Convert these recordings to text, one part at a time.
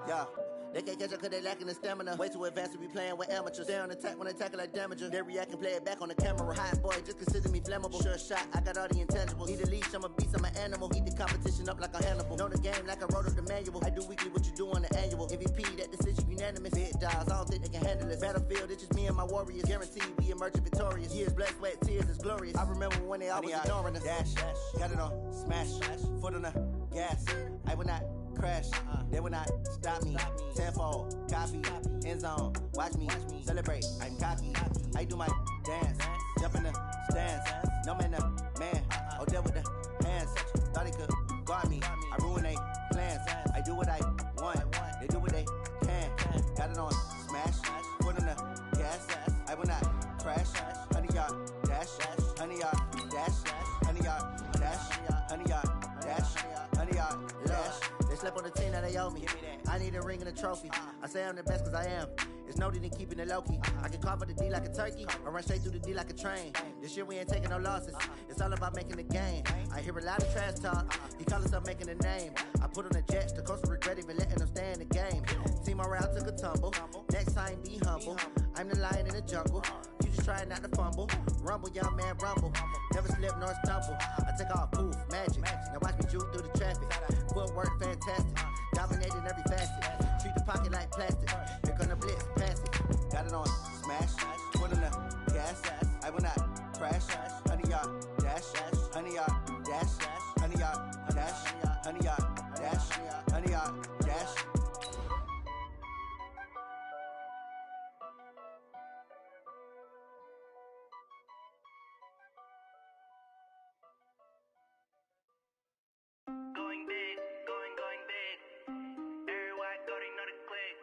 Yeah. They can't catch up cause they lacking the stamina. Way too advanced to be playing with amateurs. Stay on attack when they tackle like damager. They react and play it back on the camera. Hot boy, just consider me flammable. Sure shot, I got all the intangibles. Need a leash, I'm a beast, I'm an animal. Heat the competition up like a Hannibal. Know the game like I wrote up the manual. I do weekly what you do on the annual. MVP, that decision unanimous. Big dogs, I don't think they can handle this. Battlefield, it's just me and my warriors. Guaranteed we emerging victorious. Years, blood, sweat, tears, is glorious. I remember when they always ignoring us. Dash, got it on, smash, foot on the gas. I will not crash, they will not stop me. Tenfold, copy, end zone, watch me celebrate. I'm cocky, I do my dance, jump in the stands. No man, man, oh there with the hands. Thought he could guard me, I ruin they plans. I do what I want, they do what they can. Got it on smash, foot on the gas. I will not crash, 100-yard dash, 100-yard dash, 100-yard dash, 100-yard dash, 100-yard dash. They slept on the team, now they owe me. I need a ring and a trophy. I say I'm the best cause I am. It's noted in keeping it low-key. I can carve the D like a turkey, or run straight through the D like a train. This year we ain't taking no losses. It's all about making the game. I hear a lot of trash talk. He call himself making a name. I put on the Jets, the coach will regret even letting them stay in the game. Team around took a tumble. Next time be humble. I'm the lion in the jungle. You just try not to fumble. Rumble, young man, rumble. Never slip nor stumble. I take off, poof, magic. Now watch me juke through the traffic. Footwork fantastic. Dominating every facet. Treat the pocket like plastic. Here gonna blitz, pass it. Got it on smash. Foot on the gas. I will not crash. 100-yard dash. 100-yard dash. 100-yard dash. 100-yard dash. 100-yard dash. Going big, going big. Everywhere I go, they know the click.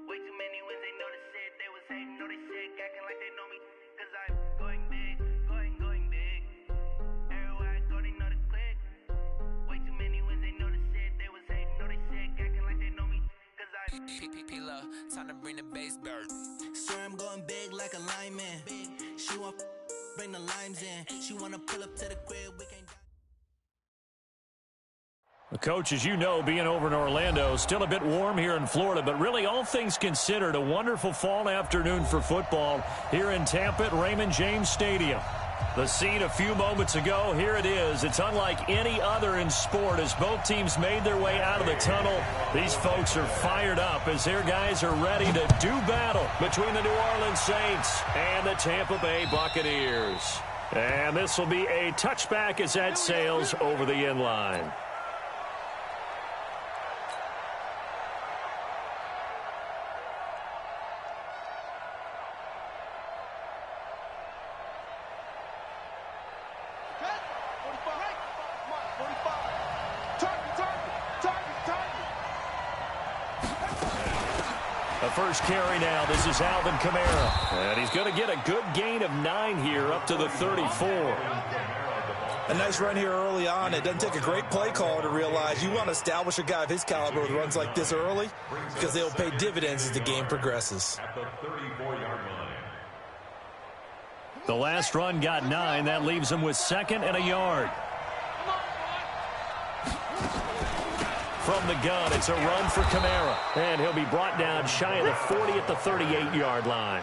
Way too many wins, they know the shit. They was hating, know they sick, acting like they know me. Cause I'm going big, going big. Everywhere I go, they know the click. Way too many wins, they know the shit. They was hating, know they sick, acting like they know me. Cause I'm P-P-P-Love, time to bring the bass bird. Swear I'm going big like a lineman. She want bring the limes in. She wanna pull up to the crib, we can't. Coach, as you know, being over in Orlando, still a bit warm here in Florida, but really all things considered, a wonderful fall afternoon for football here in Tampa at Raymond James Stadium. The scene a few moments ago, here it is. It's unlike any other in sport as both teams made their way out of the tunnel. These folks are fired up as their guys are ready to do battle between the New Orleans Saints and the Tampa Bay Buccaneers. And this will be a touchback as that sails over the end line. First carry now. This is Alvin Kamara. And he's going to get a good gain of 9 here up to the 34. A nice run here early on. It doesn't take a great play call to realize you want to establish a guy of his caliber with runs like this early because they'll pay dividends as the game progresses. The last run got 9. That leaves him with 2nd and a yard. From the gun, it's a run for Kamara. And he'll be brought down shy of the 40 at the 38-yard line.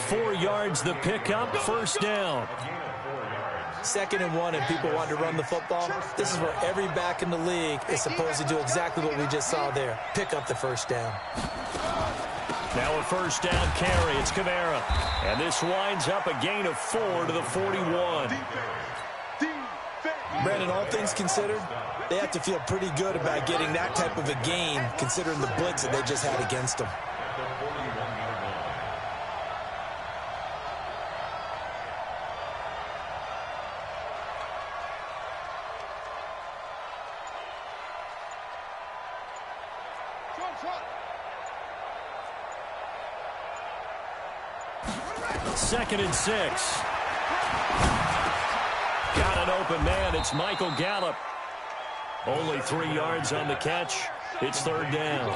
4 yards the pickup, first down. 2nd and 1 and people want to run the football. This is where every back in the league is supposed to do exactly what we just saw there. Pick up the first down. Now a first down carry. It's Kamara. And this winds up a gain of 4 to the 41. Brandon, all things considered, they have to feel pretty good about getting that type of a gain considering the blitz that they just had against them. Second and 6. Got an open man. It's Michael Gallup. Only 3 yards on the catch. It's third down.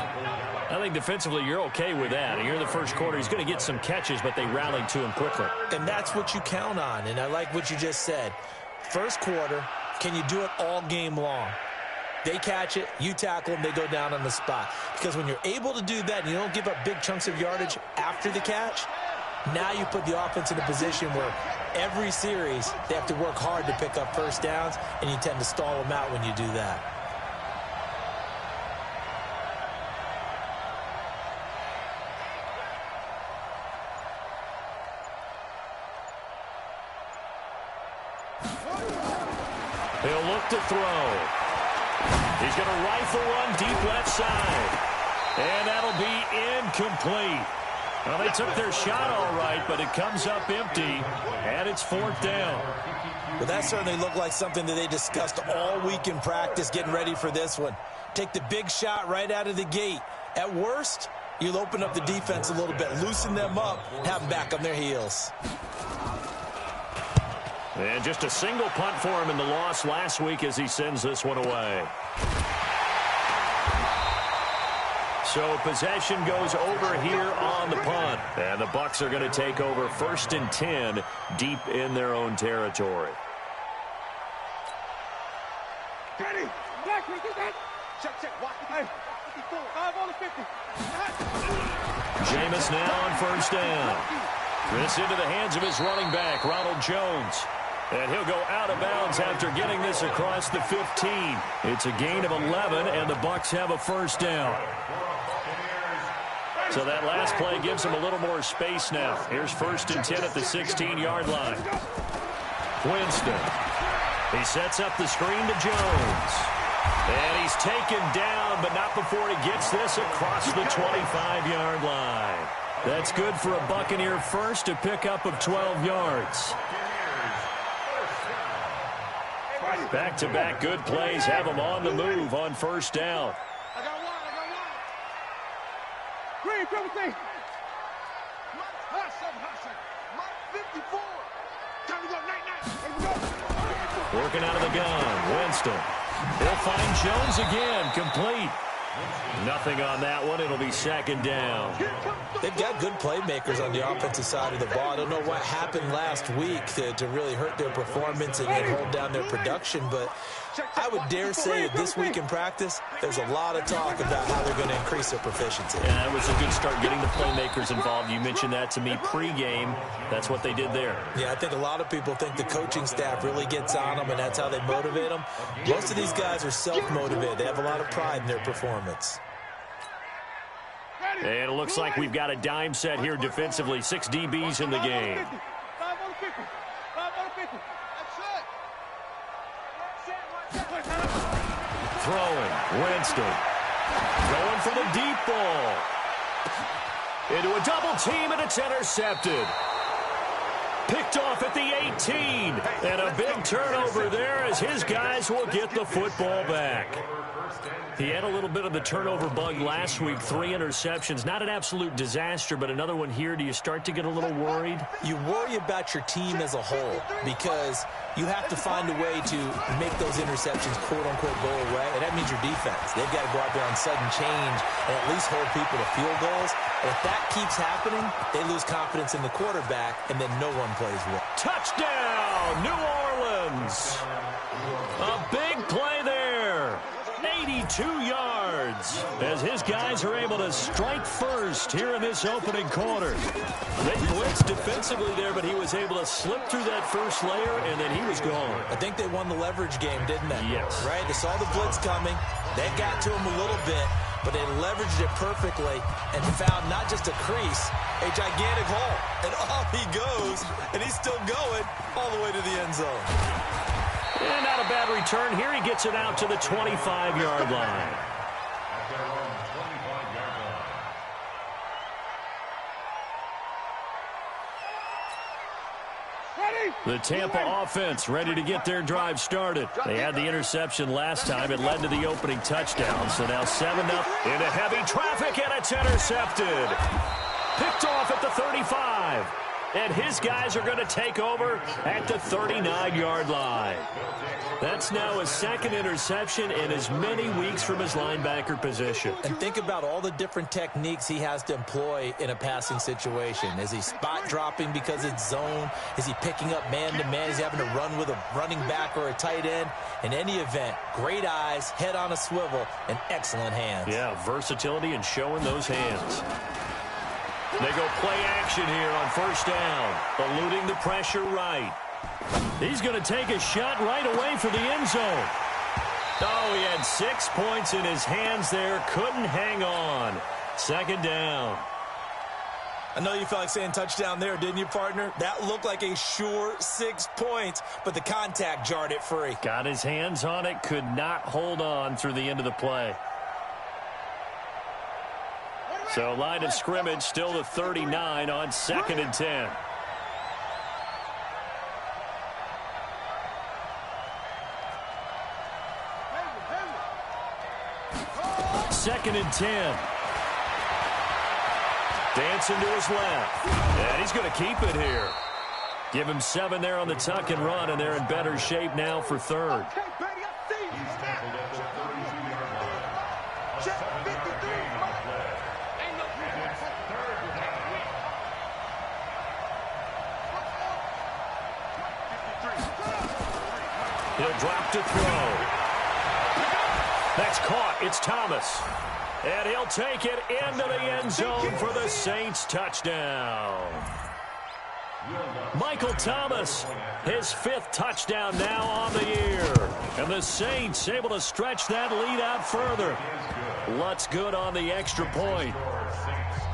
I think defensively you're okay with that. Here in the first quarter, he's going to get some catches, but they rallied to him quickly. And that's what you count on, and I like what you just said. First quarter, can you do it all game long? They catch it, you tackle them, they go down on the spot. Because when you're able to do that and you don't give up big chunks of yardage after the catch, now you put the offense in a position where every series they have to work hard to pick up first downs, and you tend to stall them out when you do that. He'll look to throw. He's going to rifle one deep left side. And that'll be incomplete. Well, they took their shot all right, but it comes up empty, and it's 4th down. Well, that certainly looked like something that they discussed all week in practice, getting ready for this one. Take the big shot right out of the gate. At worst, you'll open up the defense a little bit, loosen them up, have them back on their heels. And just a single punt for him in the loss last week as he sends this one away. So possession goes over here on the punt. And the Bucs are going to take over 1st and 10 deep in their own territory. Jameis now on 1st down. This into the hands of his running back, Ronald Jones. And he'll go out of bounds after getting this across the 15. It's a gain of 11, and the Bucs have a 1st down. So that last play gives him a little more space now. Here's 1st and 10 at the 16-yard line. Winston. He sets up the screen to Jones. And he's taken down, but not before he gets this across the 25-yard line. That's good for a Buccaneer first, a pickup of 12 yards. Back-to-back good plays have him on the move on 1st down. Working out of the gun, Winston. He'll find Jones again, complete. Nothing on that one. It'll be 2nd down. They've got good playmakers on the offensive side of the ball. I don't know what happened last week to really hurt their performance and hold down their production, but I would dare say that this week in practice, there's a lot of talk about how they're going to increase their proficiency. Yeah, that was a good start getting the playmakers involved. You mentioned that to me pregame. That's what they did there. Yeah, I think a lot of people think the coaching staff really gets on them, and that's how they motivate them. Most of these guys are self-motivated. They have a lot of pride in their performance. And it looks like we've got a dime set here defensively. 6 DBs in the game. Throwing, Winston. Going for the deep ball. Into a double team, and it's intercepted. Picked off at the 18. And a big turnover there as his guys will get the football back. He had a little bit of the turnover bug last week, 3 interceptions. Not an absolute disaster, but another one here. Do you start to get a little worried? You worry about your team as a whole because you have to find a way to make those interceptions, quote-unquote, go away, and that means your defense. They've got to go out there on sudden change and at least hold people to field goals. And if that keeps happening, they lose confidence in the quarterback, and then no one plays well. Touchdown, New Orleans. A big play there. 82 yards as his guys are able to strike first here in this opening quarter. They blitzed defensively there, but he was able to slip through that first layer, and then he was gone. I think they won the leverage game, didn't they? Yes. Right? They saw the blitz coming. They got to him a little bit, but they leveraged it perfectly and found not just a crease, a gigantic hole. And off he goes, and he's still going all the way to the end zone. And not a bad return here. He gets it out to the 25-yard line. The Tampa offense ready to get their drive started. They had the interception last time. It led to the opening touchdown. So now 7-0 into heavy traffic, and it's intercepted. Picked off at the 35. and his guys are going to take over at the 39-yard line. That's now his second interception in as many weeks from his linebacker position. And think about all the different techniques he has to employ in a passing situation. Is he spot dropping because it's zone? Is he picking up man-to-man? Is he having to run with a running back or a tight end? In any event, great eyes, head on a swivel, and excellent hands. Yeah, versatility and showing those hands. They go play action here on first down, eluding the pressure right. He's going to take a shot right away for the end zone. Oh, he had 6 points in his hands there. Couldn't hang on. Second down. I know you felt like saying touchdown there, didn't you, partner? That looked like a sure 6 points, but the contact jarred it free. Got his hands on it, could not hold on through the end of the play. So line of scrimmage still the 39 on 2nd and 10. Second and 10. Dancing to his left. And he's going to keep it here. Give him 7 there on the tuck and run, and they're in better shape now for third. He'll drop to throw. That's caught. It's Thomas. And he'll take it into the end zone for the Saints touchdown. Michael Thomas, his 5th touchdown now on the year. And the Saints able to stretch that lead out further. Lutz good on the extra point.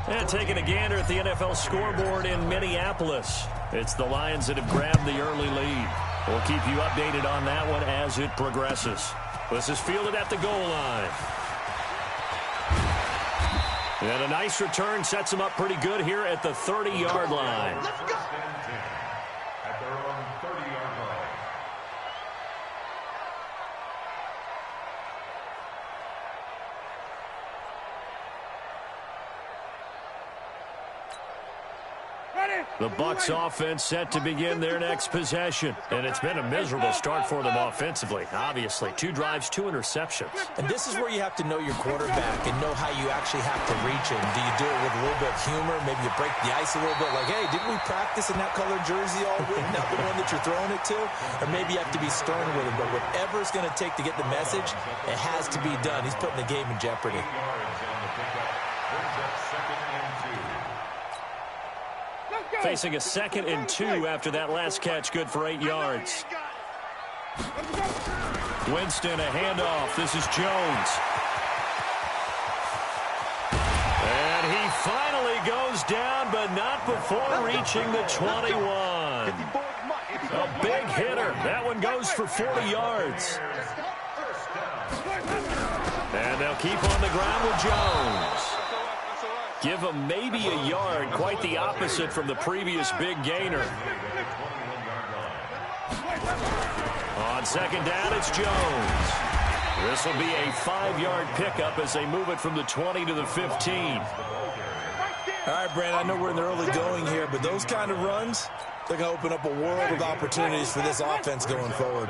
And taking a gander at the NFL scoreboard in Minneapolis. It's the Lions that have grabbed the early lead. We'll keep you updated on that one as it progresses. This is fielded at the goal line. And a nice return sets him up pretty good here at the 30-yard line. Let's go. At their own 30-yard line. The Bucs offense set to begin their next possession. And it's been a miserable start for them offensively. Obviously, 2 drives, 2 interceptions. And this is where you have to know your quarterback and know how you actually have to reach him. Do you do it with a little bit of humor? Maybe you break the ice a little bit. Like, hey, didn't we practice in that colored jersey all week? Not the one that you're throwing it to? Or maybe you have to be stern with him. But whatever it's going to take to get the message, it has to be done. He's putting the game in jeopardy. Facing a 2nd and 2 after that last catch, good for 8 yards. Winston, a handoff. This is Jones. And he finally goes down, but not before reaching the 21. A big hitter. That one goes for 40 yards. And they'll keep on the ground with Jones. Give him maybe a yard, quite the opposite from the previous big gainer. On 2nd down, it's Jones. This will be a 5-yard pickup as they move it from the 20 to the 15. All right, Brandon, I know we're in the early going here, but those kind of runs, they're going to open up a world of opportunities for this offense going forward.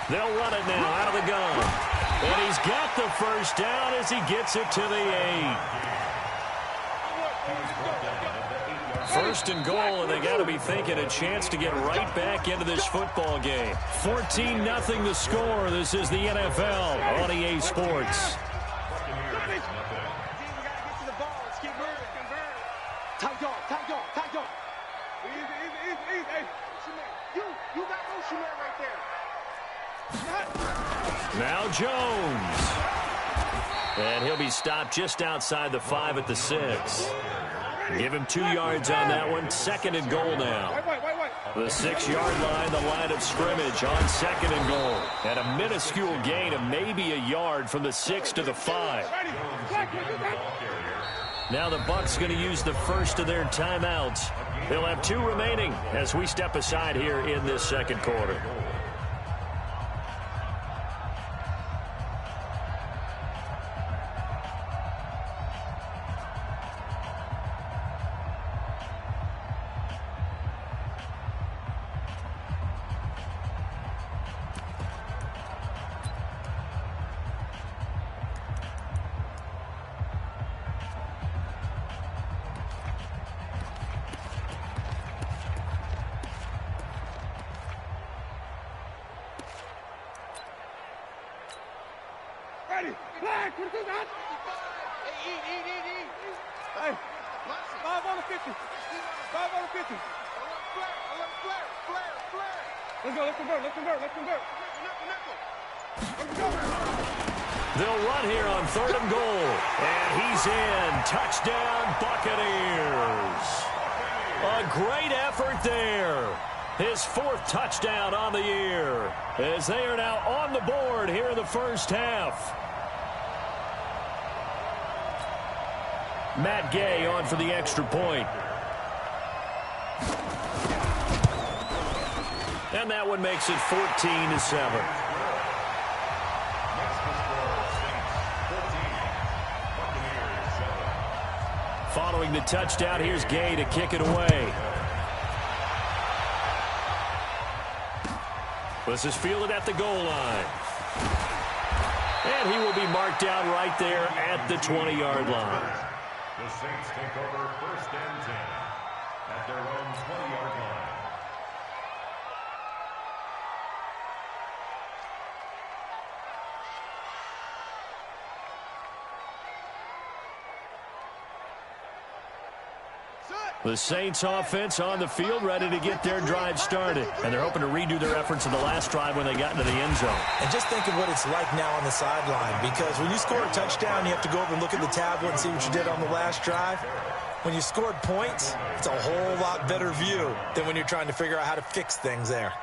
They'll run it now out of the gun. And he's got the first down as he gets it to the 8. First and goal, and they got to be thinking a chance to get right back into this football game. 14-0 the score. This is the NFL on EA Sports. Now Jones. And he'll be stopped just outside the 5 at the 6. Give him 2 yards on that one. 2nd and goal now. The 6-yard line, the line of scrimmage on 2nd and goal. And a minuscule gain of maybe a yard from the 6 to the 5. Now the Bucs going to use the first of their timeouts. They'll have 2 remaining as we step aside here in this second quarter. Ready. Flag. What is that? Hey. 5 on the 50. 5 on the 50. Let's go. Let's convert. Let's convert. Let's convert. They'll run here on 3rd and goal. And he's in. Touchdown, Buccaneers. A great effort there. His 4th touchdown on the year, as they are now on the board here in the first half. Matt Gay on for the extra point. And that one makes it 14-7. Following the touchdown, here's Gay to kick it away. This is fielded at the goal line. And he will be marked down right there at the 20-yard line. The Saints take over 1st and 10 at their own 20-yard line. The Saints offense on the field, ready to get their drive started. And they're hoping to redo their efforts in the last drive when they got into the end zone. And just think of what it's like now on the sideline, because when you score a touchdown, you have to go over and look at the tablet and see what you did on the last drive. When you scored points, it's a whole lot better view than when you're trying to figure out how to fix things there.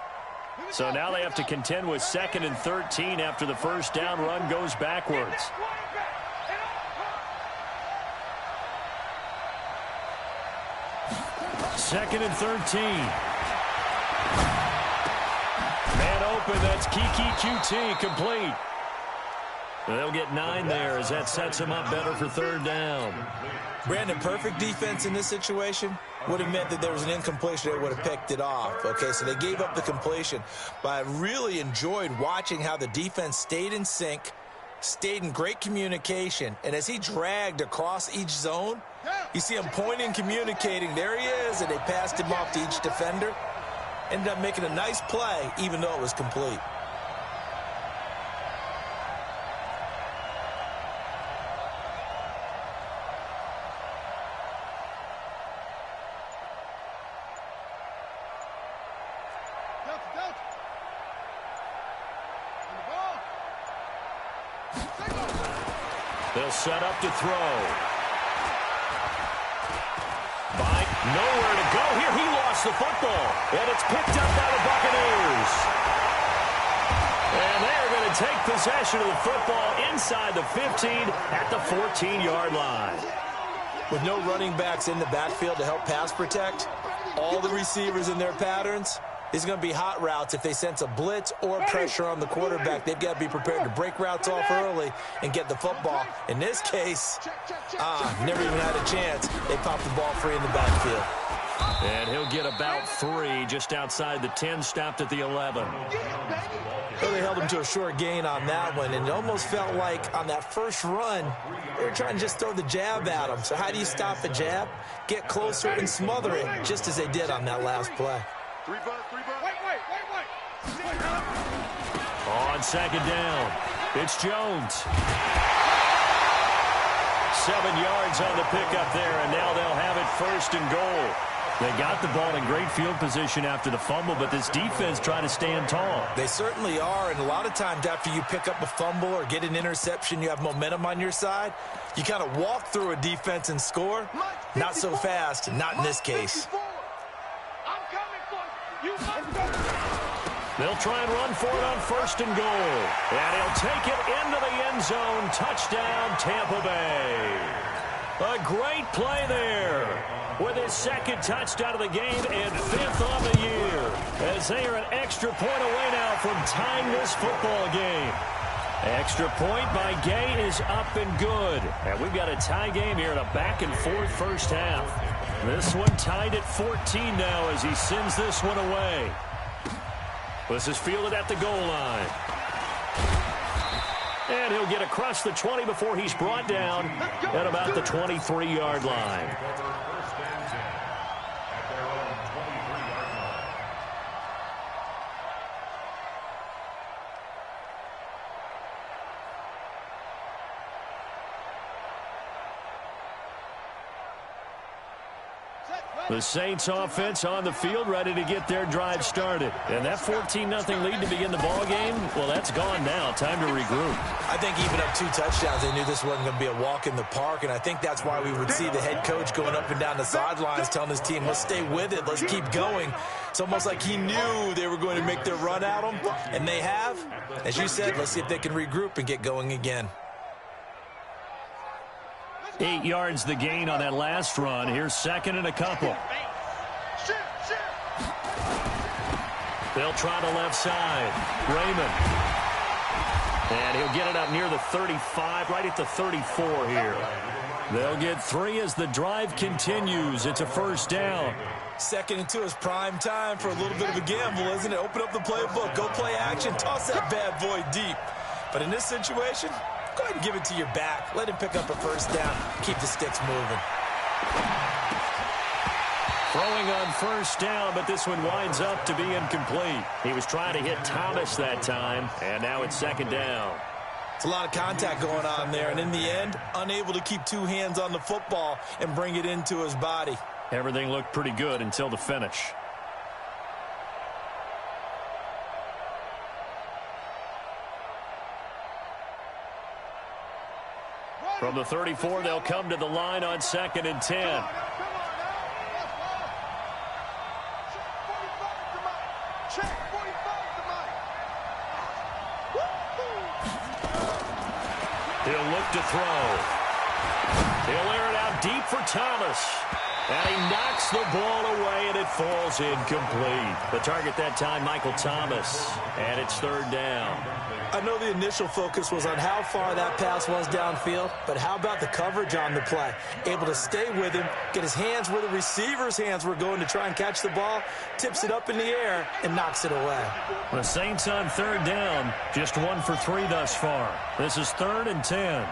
So now they have to contend with 2nd and 13 after the first down run goes backwards. Second and 13. Man open, that's Kiki QT, complete. They'll get 9 there as that sets them up better for 3rd down. Brandon, perfect defense in this situation would have meant that there was an incompletion. They would have picked it off. Okay, so they gave up the completion. But I really enjoyed watching how the defense stayed in sync, stayed in great communication, and as he dragged across each zone, you see him pointing, communicating. There he is, and they passed him off to each defender. Ended up making a nice play, even though it was complete. They'll set up to throw. Nowhere to go here. He lost the football. And it's picked up by the Buccaneers. And they're going to take possession of the football inside the 15 at the 14-yard line. With no running backs in the backfield to help pass protect, all the receivers in their patterns, it's going to be hot routes. If they sense a blitz or pressure on the quarterback, they've got to be prepared to break routes off early and get the football. In this case, never even had a chance. They popped the ball free in the backfield. And he'll get about 3 just outside the 10, stopped at the 11. Well, they held him to a short gain on that one, and it almost felt like on that first run, they were trying to just throw the jab at him. So how do you stop a jab? Get closer and smother it, just as they did on that last play. Wait. On 2nd down, it's Jones. 7 yards on the pickup there, and now they'll have it 1st and goal. They got the ball in great field position after the fumble, but this defense trying to stand tall. They certainly are, and a lot of times after you pick up a fumble or get an interception, you have momentum on your side. You kind of walk through a defense and score. Not so fast, not in this case. They'll try and run for it on 1st and goal. And he'll take it into the end zone. Touchdown, Tampa Bay. A great play there with his 2nd touchdown of the game and 5th on the year, as they are an extra point away now from tying this football game. Extra point by Gay is up and good. And we've got a tie game here in a back-and-forth first half. This one tied at 14 now as he sends this one away. This is fielded at the goal line. And he'll get across the 20 before he's brought down at about the 23-yard line. The Saints offense on the field, ready to get their drive started. And that 14-0 lead to begin the ball game, well, that's gone now. Time to regroup. I think even up 2 touchdowns, they knew this wasn't going to be a walk in the park, and I think that's why we would see the head coach going up and down the sidelines telling his team, let's stay with it, let's keep going. It's almost like he knew they were going to make their run at him, and they have. As you said, let's see if they can regroup and get going again. 8 yards the gain on that last run. Here's second and a couple. They'll try the left side. Raymond. And he'll get it up near the 35, right at the 34 here. They'll get 3 as the drive continues. It's a first down. 2nd and 2 is prime time for a little bit of a gamble, isn't it? Open up the playbook, go play action, toss that bad boy deep. But in this situation, go ahead and give it to your back. Let him pick up a first down. Keep the sticks moving. Throwing on first down, but this one winds up to be incomplete. He was trying to hit Thomas that time, and now it's 2nd down. It's a lot of contact going on there, and in the end, unable to keep 2 hands on the football and bring it into his body. Everything looked pretty good until the finish. From the 34, they'll come to the line on 2nd and 10. He'll look to throw. He'll air it out deep for Thomas. And he knocks the ball away, and it falls incomplete. The target that time, Michael Thomas. And it's 3rd down. I know the initial focus was on how far that pass was downfield, but how about the coverage on the play? Able to stay with him, get his hands where the receiver's hands were going to try and catch the ball, tips it up in the air, and knocks it away. The Saints on 3rd down, just 1 for 3 thus far. This is 3rd and 10.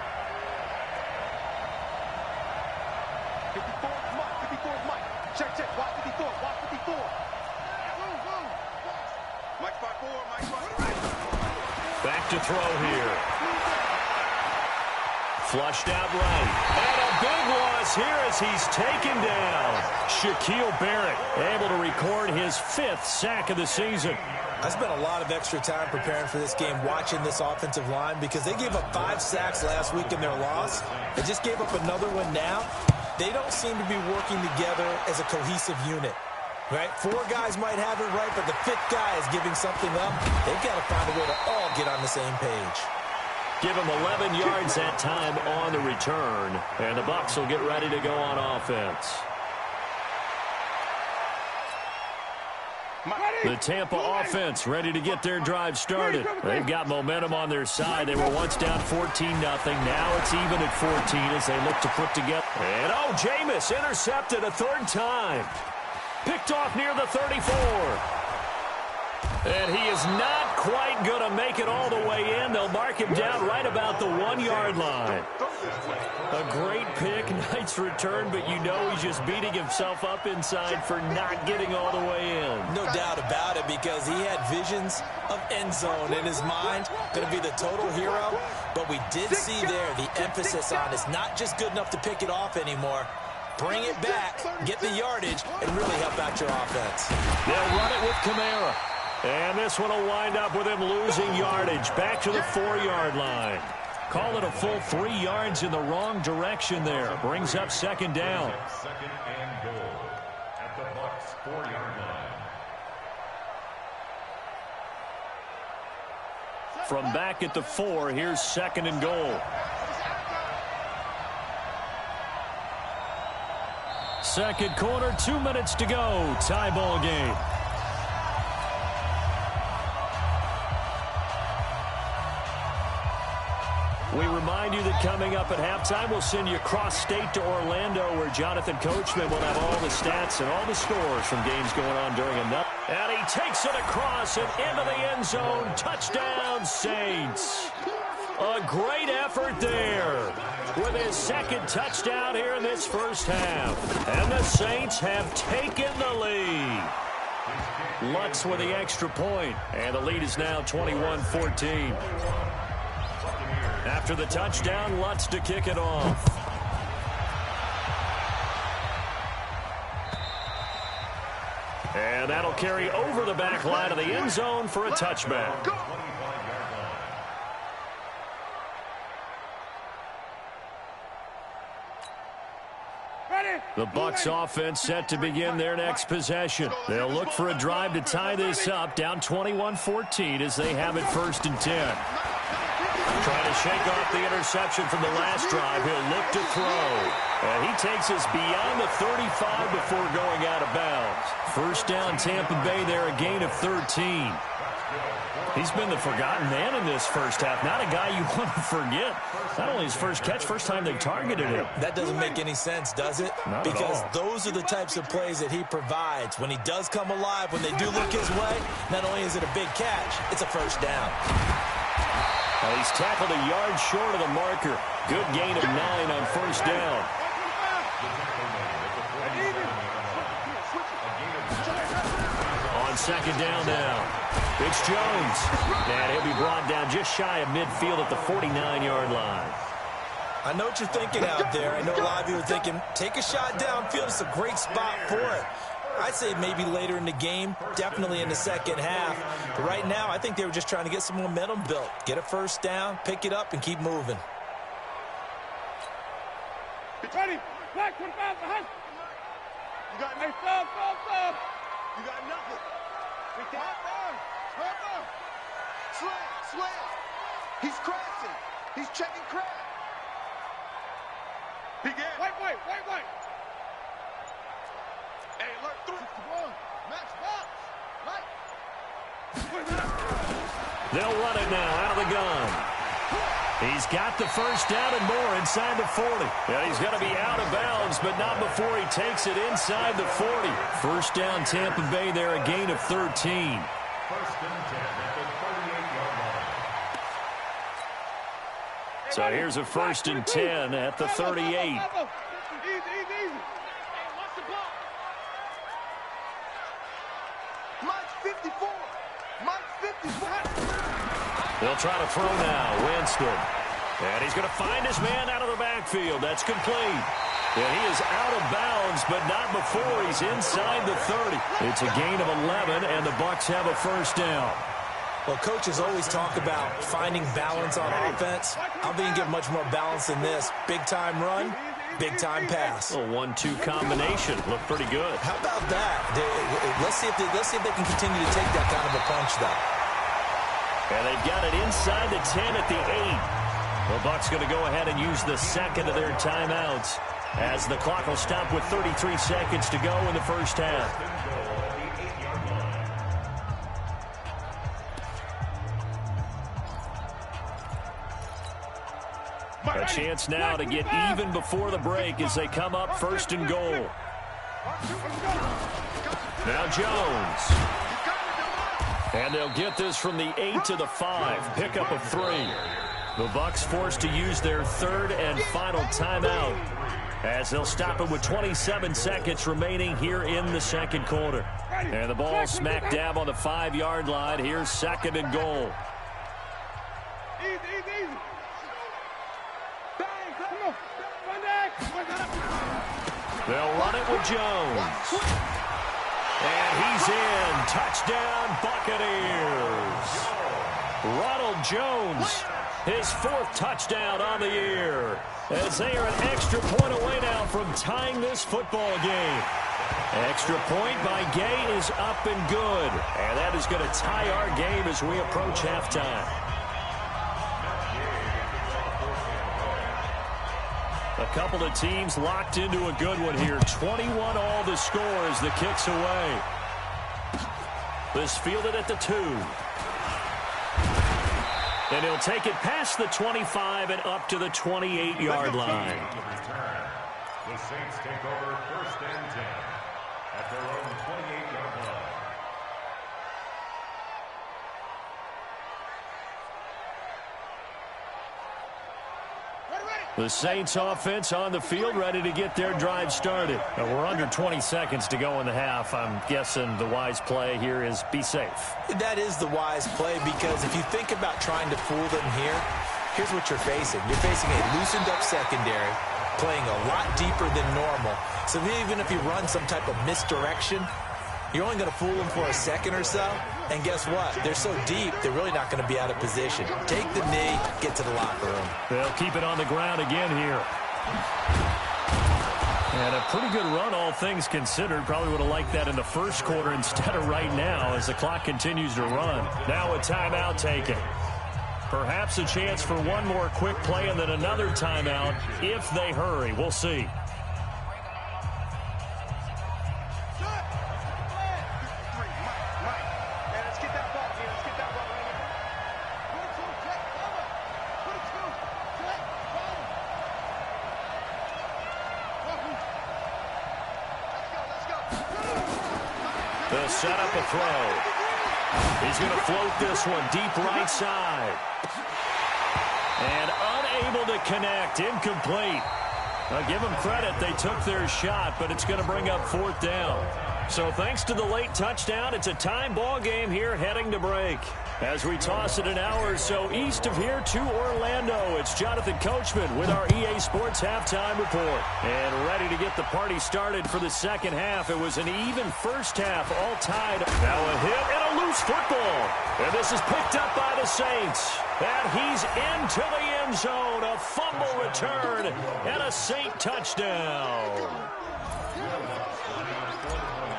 Back to throw here. Flushed out right. And a big loss here as he's taken down. Shaquille Barrett able to record his 5th sack of the season. I spent a lot of extra time preparing for this game, watching this offensive line, because they gave up 5 sacks last week in their loss. They just gave up another one now. They don't seem to be working together as a cohesive unit. Right? 4 guys might have it right, but the 5th guy is giving something up. They've got to find a way to all get on the same page. Give him 11 yards that time on the return. And the Bucs will get ready to go on offense. The Tampa offense ready to get their drive started. They've got momentum on their side. They were once down 14-0. Now it's even at 14 as they look to put together. And Jameis intercepted a 3rd time. Picked off near the 34. And he is not quite going to make it all the way in. They'll mark him down right about the 1-yard line. A great pick, nice return, but you know he's just beating himself up inside for not getting all the way in. No doubt about it, because he had visions of end zone in his mind. Going to be the total hero. But we did see there the emphasis on it's not just good enough to pick it off anymore. Bring it back, get the yardage, and really help out your offense. They'll run it with Kamara. And this one will wind up with him losing yardage. Back to the 4-yard line. Call it a full 3 yards in the wrong direction there. Brings up 2nd down. 2nd and goal at the Bucs 4-yard line. From back at the 4, here's 2nd and goal. 2nd quarter, 2 minutes to go. Tie ball game. We remind you that coming up at halftime, we'll send you cross-state to Orlando, where Jonathan Coachman will have all the stats and all the scores from games going on during another. And he takes it across and into the end zone. Touchdown, Saints. A great effort there with his 2nd touchdown here in this first half. And the Saints have taken the lead. Lutz with the extra point, and the lead is now 21-14. After the touchdown, Lutz to kick it off. And that'll carry over the back line of the end zone for a touchback. The Bucs offense set to begin their next possession. They'll look for a drive to tie this up, down 21-14 as they have it 1st and 10. Trying to shake off the interception from the last drive. He'll look to throw. And he takes us beyond the 35 before going out of bounds. 1st down, Tampa Bay there, a gain of 13. He's been the forgotten man in this first half. Not a guy you want to forget. Not only his first catch, first time they targeted him. That doesn't make any sense, does it? Not because at all. Those are the types of plays that he provides. When he does come alive, when they do look his way, not only is it a big catch, it's a 1st down. Well, he's tackled a yard short of the marker. Good gain of 9 on 1st down. On 2nd down now. It's Jones. And he'll be brought down just shy of midfield at the 49-yard line. I know what you're thinking out there. I know a lot of you are thinking, take a shot downfield. It's a great spot for it. I'd say maybe later in the game, definitely in the second half. But right now, I think they were just trying to get some momentum built. Get a 1st down, pick it up, and keep moving. Ready? Black 25 behind. You got me. Stop. You got nothing. Hop on. Slam. He's crashing. He's checking crash. Begin. Wait. Hey, look through. Max box. Right. They'll run it now out of the gun. He's got the 1st down and more inside the 40. Yeah, he's going to be out of bounds, but not before he takes it inside the 40. 1st down, Tampa Bay there, a gain of 13. 1st and 10 at the 38-yard line. So here's a 1st and 10 at the 38. Easy. Hey, watch the block. Mike's 54. They'll try to throw now. Winston. And he's going to find his man out of the backfield. That's complete. And he is out of bounds, but not before he's inside the 30. It's a gain of 11, and the Bucs have a 1st down. Well, coaches always talk about finding balance on offense. I don't think you can get much more balance than this. Big-time run, big-time pass. A 1-2 combination. Looked pretty good. How about that? Let's see if they can continue to take that kind of a punch, though. And they've got it inside the 10 at the 8. The Bucs going to go ahead and use the second of their timeouts as the clock will stop with 33 seconds to go in the first half. A chance now to get even before the break as they come up 1st and goal. Now Jones. And they'll get this from the 8 to the 5. Pickup of 3. The Bucs forced to use their 3rd and final timeout as they'll stop it with 27 seconds remaining here in the second quarter. And the ball smack dab on the 5-yard line. Here's 2nd and goal. Easy. They'll run it with Jones. And he's in. Touchdown, Buccaneers. Ronald Jones, his 4th touchdown on the year, as they are an extra point away now from tying this football game. Extra point by Gay is up and good. And that is going to tie our game as we approach halftime. A couple of teams locked into a good one here. 21 all the score as the kick's away. This fielded at the 2. And he'll take it past the 25 and up to the 28-yard line. The Saints take over 1st and 10 at their own 28-yard line. The Saints offense on the field, ready to get their drive started. And we're under 20 seconds to go in the half. I'm guessing the wise play here is be safe. That is the wise play, because if you think about trying to fool them here, here's what you're facing. You're facing a loosened up secondary, playing a lot deeper than normal. So even if you run some type of misdirection, You're only going to fool them for a second or so, and guess what? They're so deep, they're really not going to be out of position. Take the knee, get to the locker room. They'll keep it on the ground again here. And a pretty good run, all things considered. Probably would have liked that in the first quarter instead of right now as the clock continues to run. Now a timeout taken. Perhaps a chance for one more quick play and then another timeout if they hurry. We'll see. They'll set up a throw. He's going to float this one deep right side. And unable to connect. Incomplete. Now give them credit. They took their shot, but it's going to bring up 4th down. So thanks to the late touchdown, it's a time ball game here heading to break. As we toss it an hour or so east of here to Orlando, it's Jonathan Coachman with our EA Sports Halftime Report. And ready to get the party started for the second half. It was an even first half, all tied. Now a hit and a loose football. And this is picked up by the Saints. And he's into the end zone. A fumble return and a Saint touchdown.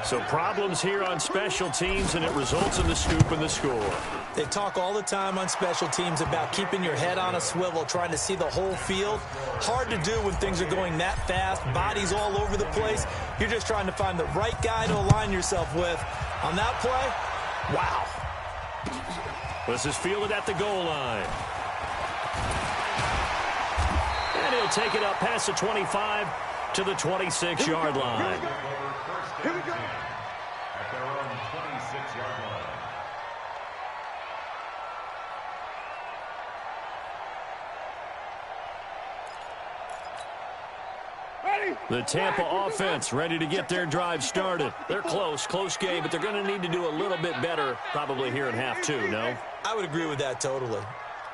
So problems here on special teams, and it results in the scoop and the score. They talk all the time on special teams about keeping your head on a swivel, trying to see the whole field. Hard to do when things are going that fast, bodies all over the place. You're just trying to find the right guy to align yourself with. On that play, wow. This is fielded at the goal line. And he'll take it up past the 25 to the 26-yard line. Here we go. At their own 26-yard line. The Tampa offense ready to get their drive started. They're close game, but they're going to need to do a little bit better probably here in half 2, no? I would agree with that totally.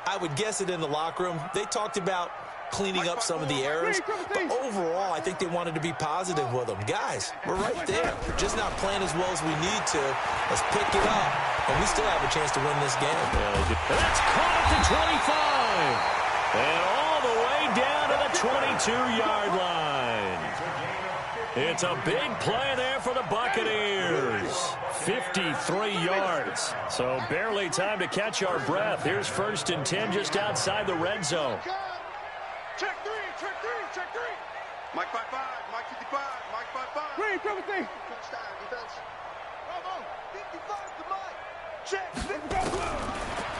I would guess it in the locker room. They talked about cleaning up some of the errors, but overall, I think they wanted to be positive with them. Guys, we're right there. We're just not playing as well as we need to. Let's pick it up, and we still have a chance to win this game. That's caught at the 25, and all the way down to the 22-yard line. It's a big play there for the Buccaneers. 53 yards. So barely time to catch our breath. Here's 1st and 10 just outside the red zone. Check three. Mike 5-5, Mike 55, Mike 5-5. Green, privacy. Touchdown, defense. Bravo, 55 to Mike. Check, 55.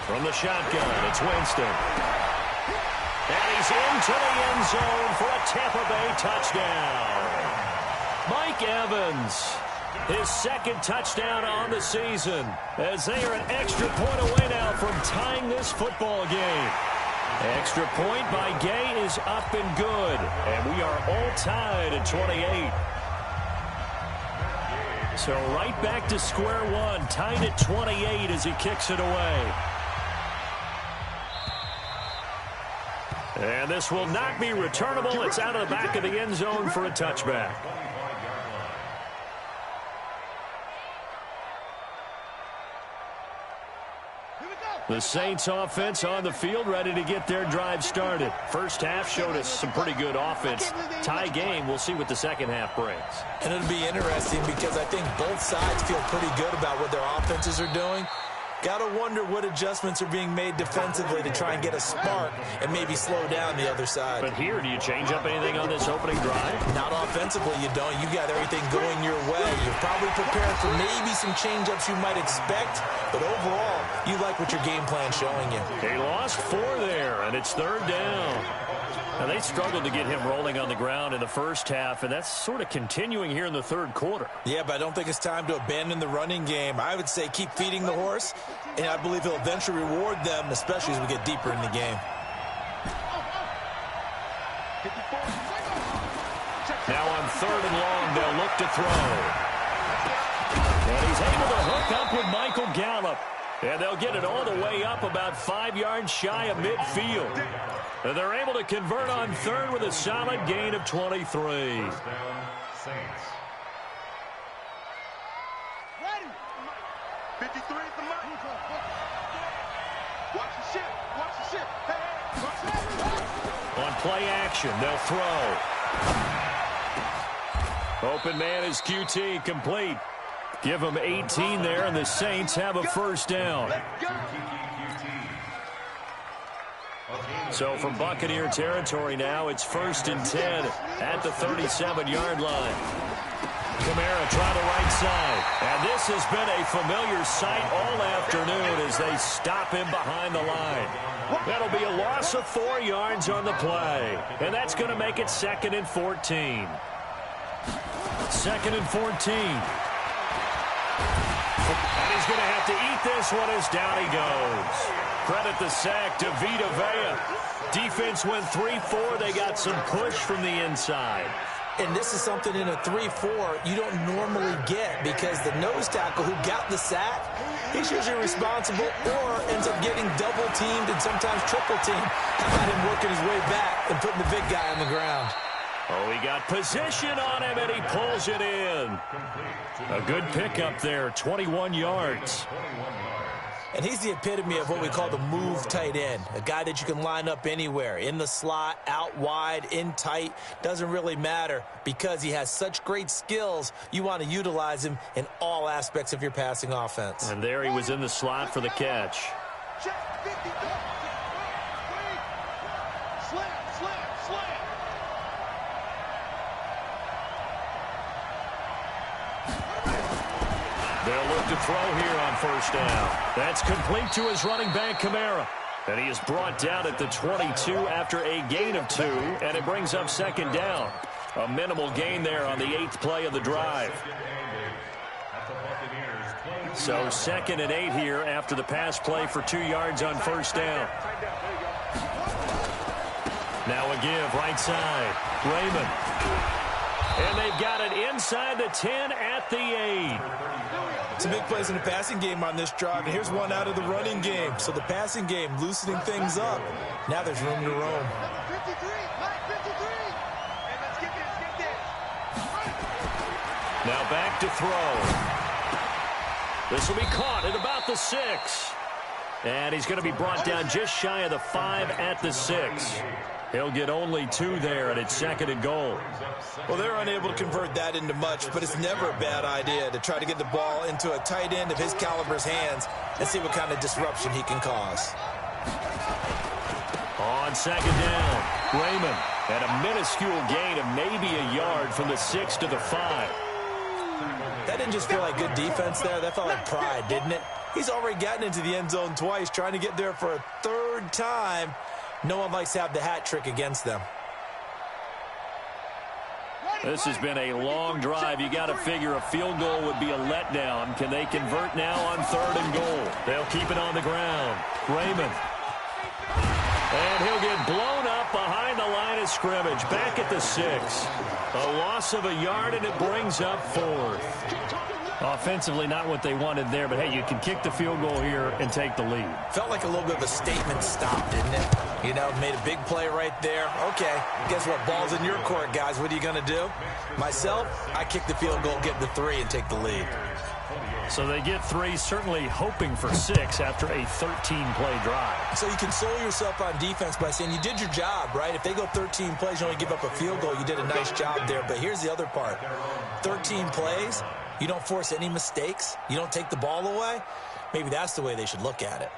From the shotgun, it's Winston. And he's into the end zone for a Tampa Bay touchdown. Mike Evans, his 2nd touchdown on the season, as they are an extra point away now from tying this football game. Extra point by Gay is up and good, and we are all tied at 28. So right back to square one, tied at 28 as he kicks it away. And this will not be returnable. It's out of the back of the end zone for a touchback. The Saints offense on the field, ready to get their drive started. First half showed us some pretty good offense. Tie game, we'll see what the second half brings. And it'll be interesting because I think both sides feel pretty good about what their offenses are doing. Got to wonder what adjustments are being made defensively to try and get a spark and maybe slow down the other side. But here, do you change up anything on this opening drive? Not offensively, you don't. You got everything going your way. You're probably prepared for maybe some change-ups you might expect, but overall, you like what your game plan's showing you. They lost 4 there, and it's 3rd down. Now, they struggled to get him rolling on the ground in the first half, and that's sort of continuing here in the 3rd quarter. Yeah, but I don't think it's time to abandon the running game. I would say keep feeding the horse, and I believe he'll eventually reward them, especially as we get deeper in the game. Now on 3rd and long, they'll look to throw. And he's able to hook up with Michael Gallup. And they'll get it all the way up about 5 yards shy of midfield. And they're able to convert on 3rd with a solid gain of 23. First down, Saints. play action. They'll throw. Open man is QT, complete. Give them 18 there, and the Saints have a first down. So from Buccaneer territory now, it's 1st and 10 at the 37-yard line. Kamara try the right side. And this has been a familiar sight all afternoon as they stop him behind the line. That'll be a loss of 4 yards on the play. And that's going to make it 2nd and 14. 2nd and 14. And he's going to have to eat this one as down he goes. Credit the sack to Vita Vea. Defense went 3-4. They got some push from the inside. And this is something in a 3-4 you don't normally get because the nose tackle who got the sack, he's usually responsible or ends up getting double-teamed and sometimes triple-teamed. How about him working his way back and putting the big guy on the ground? Oh, he got position on him, and he pulls it in. A good pickup there, 21 yards. And he's the epitome of what we call the move tight end, a guy that you can line up anywhere, in the slot, out wide, in tight, doesn't really matter because he has such great skills. You want to utilize him in all aspects of your passing offense. And there he was in the slot for the catch. They'll look to throw here on first down. That's complete to his running back, Kamara. And he is brought down at the 22 after a gain of 2, and it brings up 2nd down. A minimal gain there on the 8th play of the drive. So 2nd and 8 here after the pass play for 2 yards on first down. Now a give, right side. Raymond. And they've got it inside the 10 at the 8. Some big plays in the passing game on this drive, and here's one out of the running game. So the passing game loosening things up. Now there's room to roam. Now back to throw. This will be caught at about the 6. And he's going to be brought down just shy of the 5 at the 6. He'll get only 2 there, and it's 2nd and goal. Well, they're unable to convert that into much, but it's never a bad idea to try to get the ball into a tight end of his caliber's hands and see what kind of disruption he can cause. On 2nd down, Raymond at a minuscule gain of maybe a yard from the 6 to the 5. That didn't just feel like good defense there. That felt like pride, didn't it? He's already gotten into the end zone twice, trying to get there for a 3rd time. No one likes to have the hat trick against them. This has been a long drive. You got to figure a field goal would be a letdown. Can they convert now on 3rd and goal? They'll keep it on the ground. Raymond. And he'll get blown up behind the line of scrimmage. Back at the 6. A loss of a yard, and it brings up 4th. Offensively, not what they wanted there, but hey, you can kick the field goal here and take the lead. Felt like a little bit of a statement stop, didn't it? You know, made a big play right there. Okay, guess what? Ball's in your court, guys. What are you going to do? Myself, I kick the field goal, get the 3, and take the lead. So they get 3, certainly hoping for 6 after a 13-play drive. So you console yourself on defense by saying you did your job, right? If they go 13 plays, you only give up a field goal, you did a nice job there. But here's the other part. 13 plays, you don't force any mistakes, you don't take the ball away. Maybe that's the way they should look at it.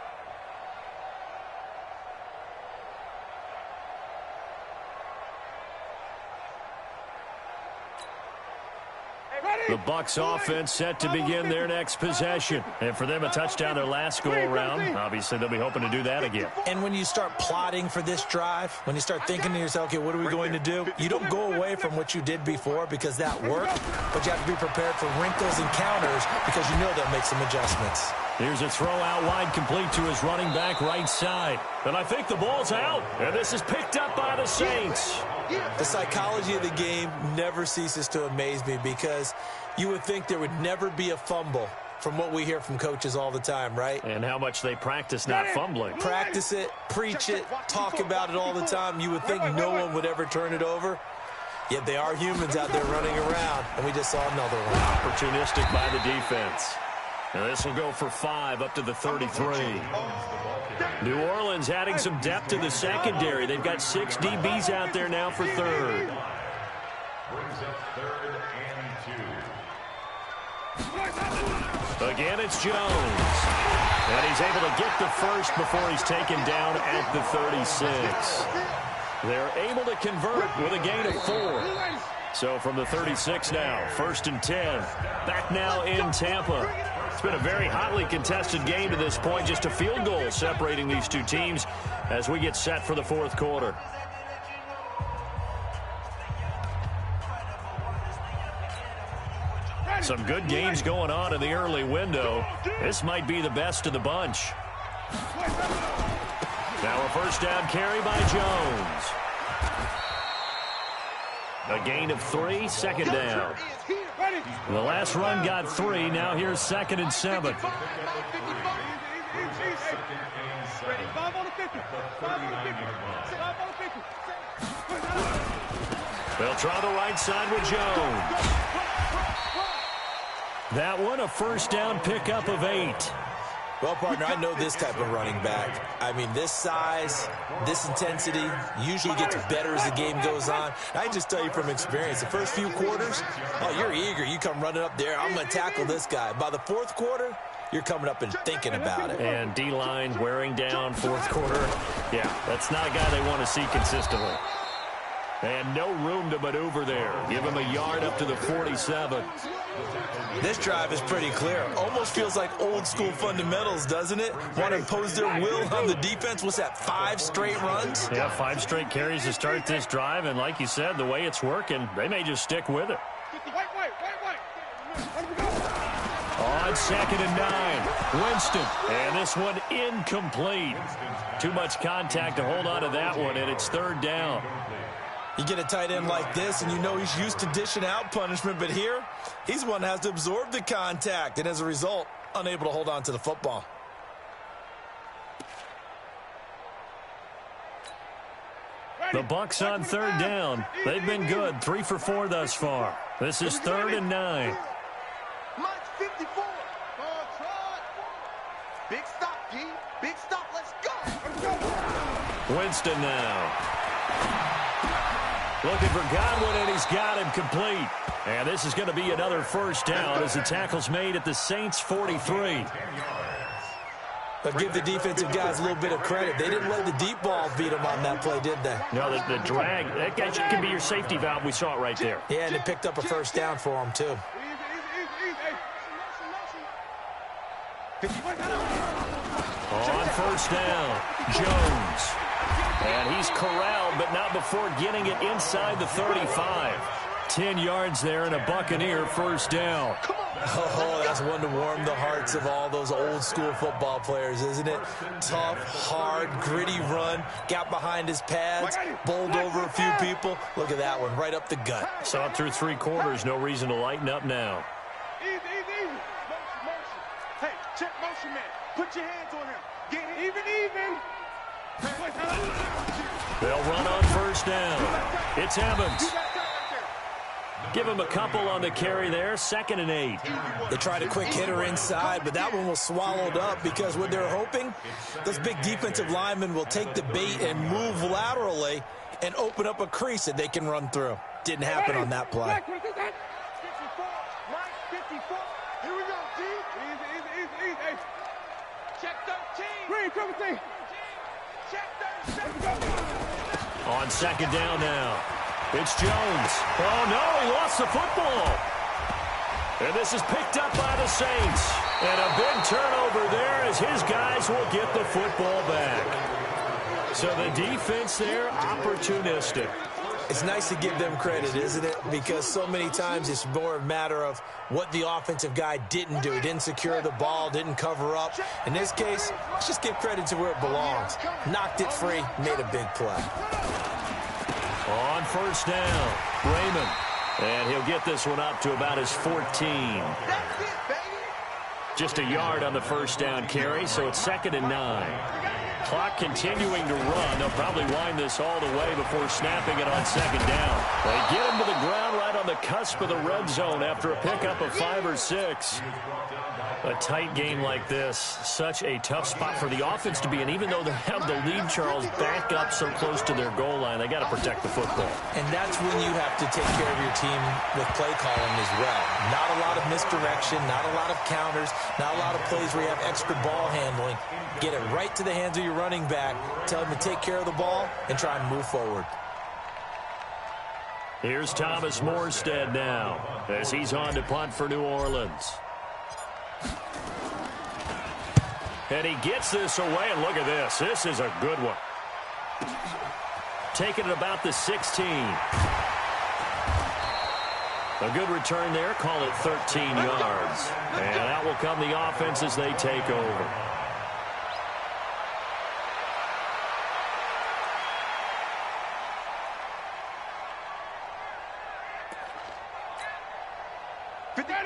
The Bucs offense set to begin their next possession. And for them, a touchdown their last go-around. Obviously, they'll be hoping to do that again. And when you start plotting for this drive, when you start thinking to yourself, okay, what are we going to do? You don't go away from what you did before because that worked, but you have to be prepared for wrinkles and counters because you know they'll make some adjustments. Here's a throw out wide, complete to his running back right side. And I think the ball's out. And this is picked up by the Saints. The psychology of the game never ceases to amaze me because you would think there would never be a fumble from what we hear from coaches all the time, right? And how much they practice not fumbling. Practice it, preach it, talk about it all the time. You would think no one would ever turn it over. Yet they are humans out there running around, and we just saw another one. Opportunistic by the defense. Now this will go for 5 up to the 33. New Orleans adding some depth to the secondary. They've got 6 DBs out there now for third. Brings up 3rd and 2. Again, it's Jones. And he's able to get the first before he's taken down at the 36. They're able to convert with a gain of 4. So from the 36 now, 1st and 10. Back now in Tampa. It's been a very hotly contested game to this point. Just a field goal separating these two teams as we get set for the 4th quarter. Some good games going on in the early window. This might be the best of the bunch. Now a 1st down carry by Jones. A gain of 3, 2nd down. The last run got 3. Now here's 2nd and 7. They'll try the right side with Jones. That one a 1st down pickup of 8. Well, partner, I know this type of running back. I mean, this size, this intensity usually gets better as the game goes on. I just tell you from experience, the first few quarters, oh, you're eager. You come running up there. I'm going to tackle this guy. By the 4th quarter, you're coming up and thinking about it. And D-line wearing down 4th quarter. Yeah, that's not a guy they want to see consistently. And no room to maneuver there. Give him a yard up to the 47. This drive is pretty clear. Almost feels like old school fundamentals, doesn't it? Want to impose their will on the defense. What's that, 5 straight runs? Yeah, 5 straight carries to start this drive. And like you said, the way it's working, they may just stick with it. On 2nd and 9, Winston. And this one incomplete. Too much contact to hold on to that one, and it's 3rd down. You get a tight end like this, and you know he's used to dishing out punishment, but here, he's the one that has to absorb the contact, and as a result, unable to hold on to the football. The Bucs on 3rd down. They've been good, 3 for 4 thus far. This is 3rd and 9. March 54. Big stop, G. Big stop. Let's go. Winston now. Looking for Godwin, and he's got him complete. And this is going to be another 1st down as the tackle's made at the Saints' 43. But give the defensive guys a little bit of credit. They didn't let the deep ball beat them on that play, did they? No, the drag, that can be your safety valve. We saw it right there. Yeah, and it picked up a 1st down for them, too. On 1st down, Jones. And he's corralled, but not before getting it inside the 35. 10 yards there and a Buccaneer 1st down. Oh, that's one to warm the hearts of all those old school football players, isn't it? Tough, hard, gritty run. Got behind his pads, bowled over a few people. Look at that one, right up the gut. Saw it through 3 quarters. No reason to lighten up now. Easy. Motion. Hey, check motion, man. Put your hands on him. Get it. Even. They'll run on 1st down. It's Evans. Give him a couple on the carry there. 2nd and 8. They tried a quick hitter inside, but that one was swallowed up because what they're hoping, those big defensive linemen will take the bait and move laterally and open up a crease that they can run through. Didn't happen on that play. 54. Here we go, G. Easy. Hey. Check 13. Green, come see. Check 13. On 2nd down now. It's Jones. Oh, no, he lost the football. And this is picked up by the Saints. And a big turnover there as his guys will get the football back. So the defense there, opportunistic. It's nice to give them credit, isn't it? Because so many times it's more a matter of what the offensive guy didn't do. Didn't secure the ball, didn't cover up. In this case, let's just give credit to where it belongs. Knocked it free, made a big play. On 1st down, Raymond. And he'll get this one up to about his 14. Just a yard on the 1st down carry, so it's 2nd and 9. Clock continuing to run. They'll probably wind this all the way before snapping it on 2nd down. They get him to the ground right on the cusp of the red zone after a pickup of 5 or 6. A tight game like this, such a tough spot for the offense to be in. Even though they have the lead, Charles, back up so close to their goal line, they got to protect the football. And that's when you have to take care of your team with play calling as well. Not a lot of misdirection, not a lot of counters, not a lot of plays where you have extra ball handling. Get it right to the hands of your running back, tell him to take care of the ball, and try and move forward. Here's Thomas Morstead now as he's on to punt for New Orleans. And he gets this away, and look at this. This is a good one. Taking it about the 16. A good return there. Call it 13 yards. And out will come the offense as they take over.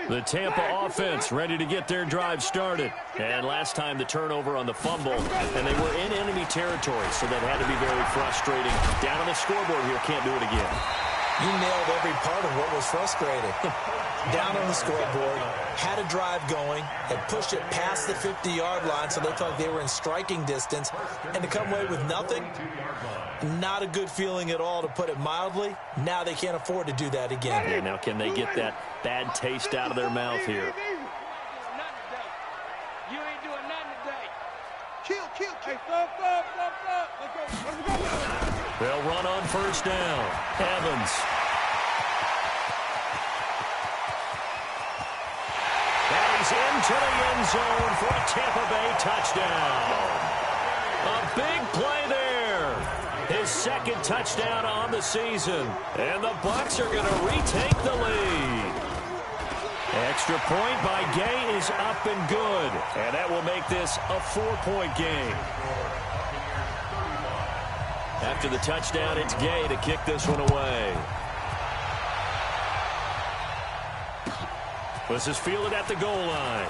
The Tampa offense ready to get their drive started. And last time the turnover on the fumble, and they were in enemy territory, so that had to be very frustrating. Down on the scoreboard here, can't do it again. You nailed every part of what was frustrating. Down on the scoreboard, had a drive going, had pushed it past the 50-yard line, so they thought they were in striking distance, and to come away with nothing, not a good feeling at all, to put it mildly. Now they can't afford to do that again. Yeah, now can they get that bad taste out of their mouth here? You ain't doing nothing today. Kill. Hey, stop. Let's go. They'll run on first down. Evans. And he's into the end zone for a Tampa Bay touchdown. A big play there. His second touchdown on the season. And the Bucs are going to retake the lead. Extra point by Gay is up and good. And that will make this a 4-point game. After the touchdown, it's Gay to kick this one away. This is fielded at the goal line.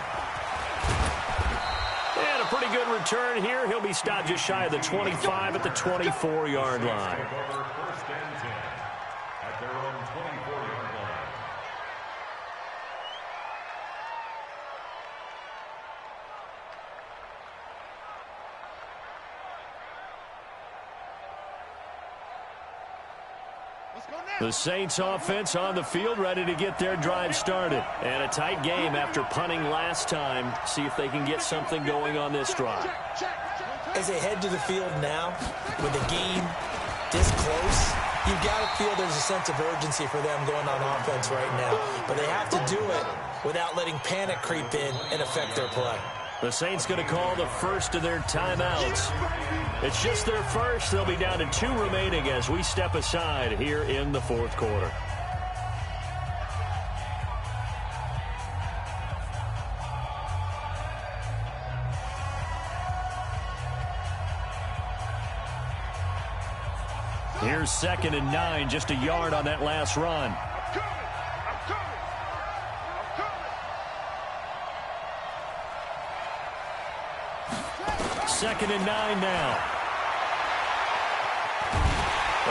And a pretty good return here. He'll be stopped just shy of the 25 at the 24-yard line. First and 10 at their own 24-yard line. The Saints offense on the field, ready to get their drive started. And a tight game after punting last time. See if they can get something going on this drive. As they head to the field now, with the game this close, you've got to feel there's a sense of urgency for them going on offense right now. But they have to do it without letting panic creep in and affect their play. The Saints going to call the first of their timeouts. It's just their first. They'll be down to 2 remaining as we step aside here in the fourth quarter. Here's 2nd and 9, just a yard on that last run. Second and 9 now.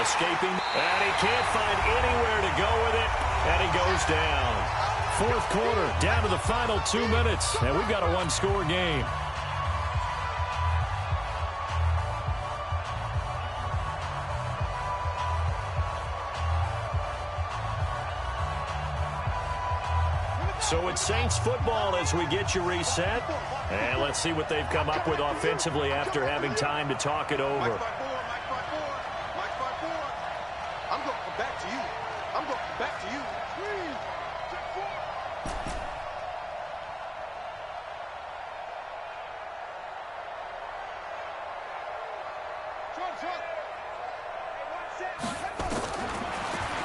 Escaping, and he can't find anywhere to go with it, and he goes down. Fourth quarter, down to the final 2 minutes, and we've got a 1-score game. So it's Saints football as we get you reset. And let's see what they've come up with offensively after having time to talk it over. Mike 5-4. I'm going to come back to you.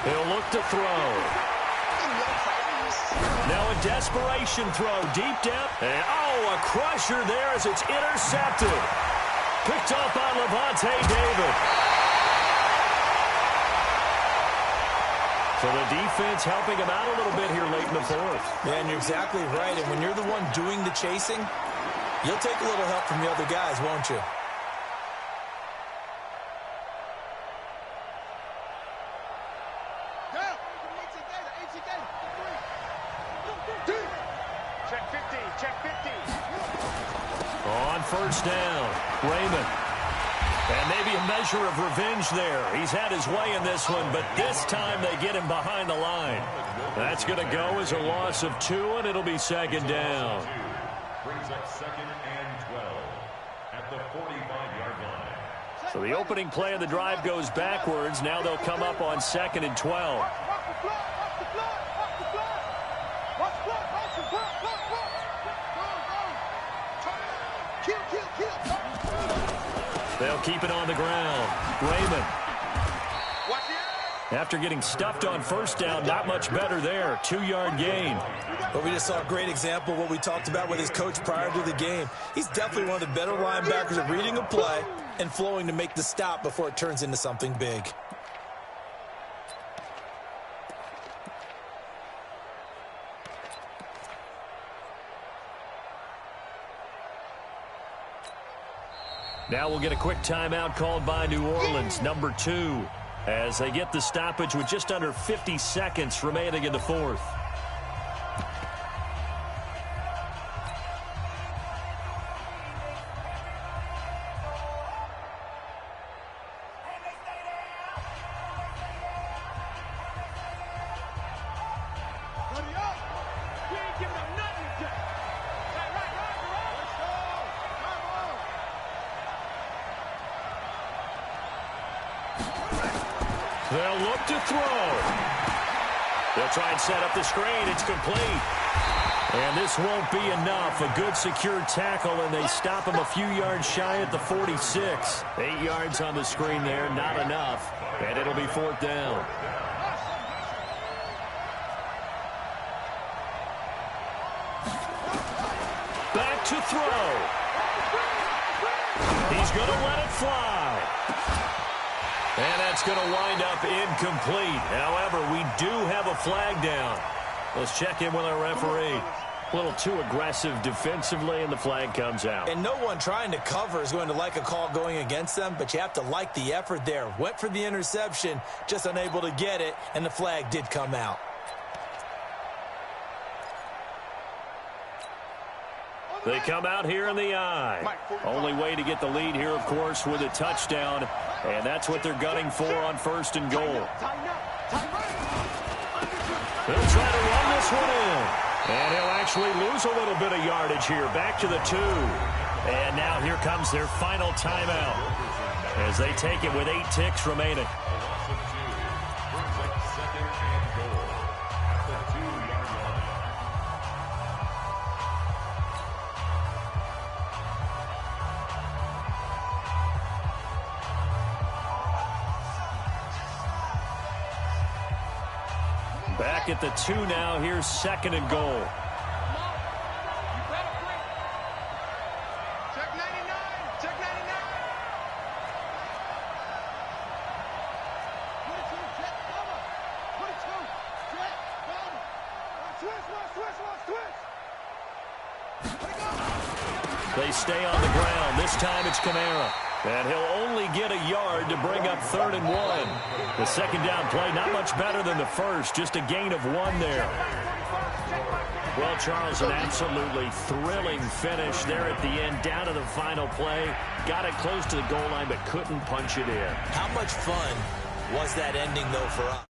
He'll look to throw. Now a desperation throw deep down. And, a crusher there as it's intercepted. Picked off by Levante David. So the defense helping him out a little bit here late in the fourth. Yeah, and you're exactly right. And when you're the one doing the chasing, you'll take a little help from the other guys, won't you? Check 50. Check 50. On first down, Raymond. And maybe a measure of revenge there. He's had his way in this one, but this time they get him behind the line. That's going to go as a loss of 2, and it'll be second down. Brings up 2nd and 12 at the 45-yard line. So the opening play of the drive goes backwards. Now they'll come up on 2nd and 12. They'll keep it on the ground. Raymond. After getting stuffed on first down, not much better there. 2-yard gain. But we just saw a great example of what we talked about with his coach prior to the game. He's definitely one of the better linebackers at reading a play and flowing to make the stop before it turns into something big. Now we'll get a quick timeout called by New Orleans, number 2, as they get the stoppage with just under 50 seconds remaining in the fourth. They'll look to throw. They'll try and set up the screen. It's complete. And this won't be enough. A good secure tackle, and they stop him a few yards shy at the 46. 8 yards on the screen there, not enough. And it'll be 4th down. Back to throw. He's going to let it fly. And that's going to wind up incomplete. However, we do have a flag down. Let's check in with our referee. A little too aggressive defensively, and the flag comes out. And no one trying to cover is going to like a call going against them, but you have to like the effort there. Went for the interception, just unable to get it, and the flag did come out. They come out here in the eye. Only way to get the lead here, of course, with a touchdown. And that's what they're gunning for on 1st and goal. They'll try to run this one in. And he'll actually lose a little bit of yardage here. Back to the 2. And now here comes their final timeout as they take it with 8 ticks remaining. Back at the 2 now. Here's 2nd and goal. Check 99. Check 99. 22, check, cover. 22, check, cover. Switch. They stay on the ground. This time it's Kamara. And he'll only get a yard to bring up 3rd and 1. The second down play, not much better than the first. Just a gain of 1 there. Well, Charles, an absolutely thrilling finish there at the end. Down to the final play. Got it close to the goal line, but couldn't punch it in. How much fun was that ending, though, for us?